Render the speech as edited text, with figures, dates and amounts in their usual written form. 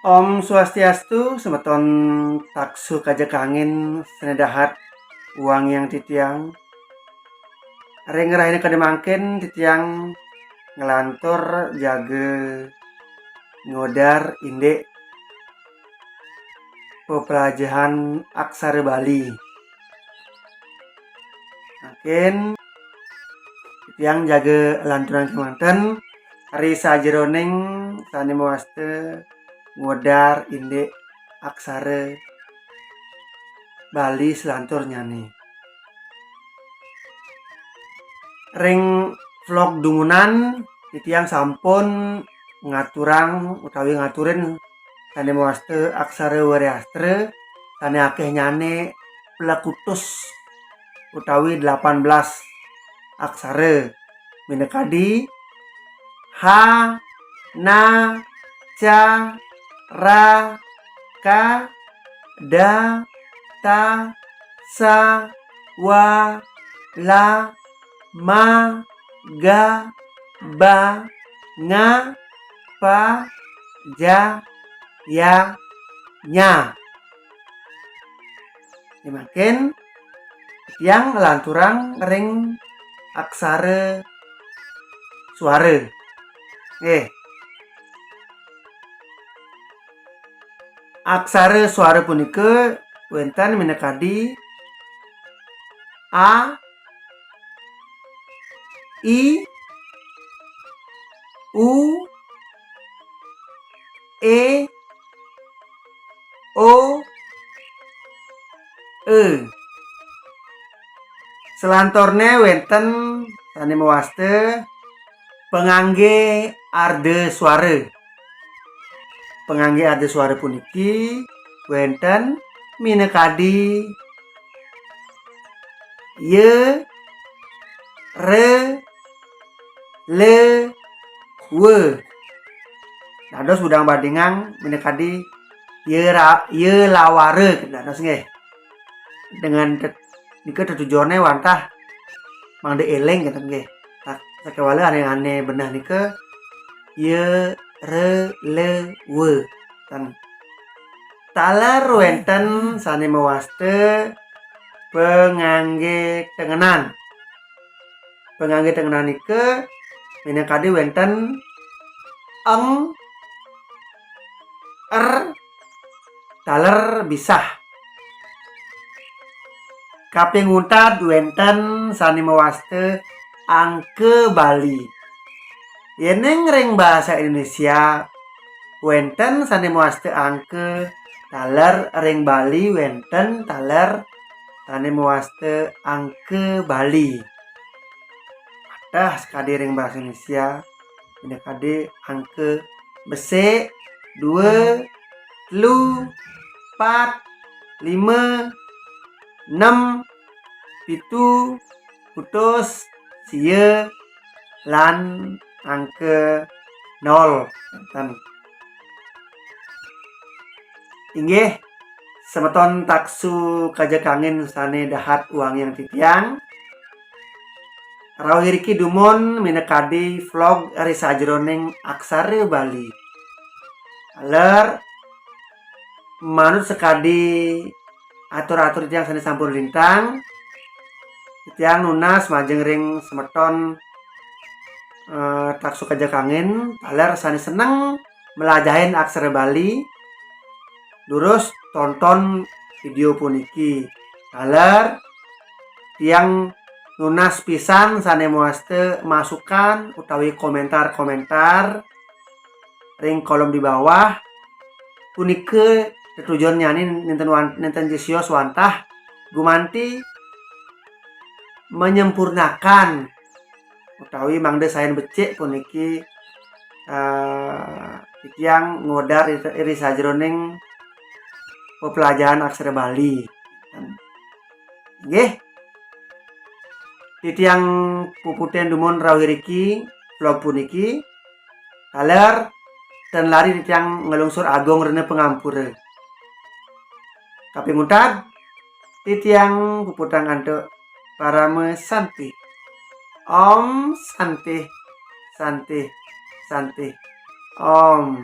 Om Swastiastu, semeton taksu kajak angin senedahat uang yang titiang. Ring rahina kademangken titiang ngelantur jaga ngodar indek pepelajaran aksara Bali. Makin titiang jaga lanturan kemanten hari sajeroning sane mawaste ngodar indek aksara Bali selantur nyane. Ring vlog dungunan titiang sampun ngaturang utawi ngaturin sane mawaste aksara Wariastra sane akeh nyane pelakutus utawi 18 aksara minekadi ha, na, ca, ra, ka, da, ta, sa, wa, la, ma, ga, ba, nga, pa, ja, ya, nya. Dimakin yang lanturang ring aksara suara. Aksara suara punika wenten minekadi a, i, u, e, o, e. Selantorne wenten sane mawaste pengangge arde suara. Pengangge arde suara puniki wenten minekadi ye, re, le, we. Dados budang badingang minekadi ye laware dados nggih. Dengan nika tujuannya wantah mangde eleng gitu nggih. Sakewala aneh-aneh benah nika ye, re, le, we. Tan taler wenten sane mawaste pengangge tengenan. Pengangge tengenan nika minekadi wenten eng, er, taler bisah. Kaping untad wenten sane mawaste angke Bali. Yeneng ring bahasa Indonesia wenten sane mawaste angke taler ring Bali wenten taler sane mawaste angke Bali. Adah sekadi ring bahasa Indonesia minekadi angke besek 2, 3, 4, 5, 6, 7, putus, siye, lan angke 0. Inggih semeton taksu kajak angin sane dahat uang yang titiang. Rawiriki dumon minekadi vlog ari sajroning aksara Bali. Aler manut sekadi atur-atur yang sane sampun lintang titiang nunas majeng ring semeton taksu kajak angin aler sane seneng melajahin aksara Bali durus tonton video puniki aler tiang nunas pisan sane mawaste masukan utawi komentar-komentar ring kolom di bawah punike tujuan nyani nenten jesios wantah gumanti menyempurnakan utawi mangde saen becik puniki titiang ngodar iri sajroning pepelajaran aksara Bali. Nggih. Titiang puputen dumon rawiriki vlog puniki kaler dan lari titiang ngelungsur agong rene pengampure. Kaping untad titiang puputang antuk parame santi. Om santi santi santi. Om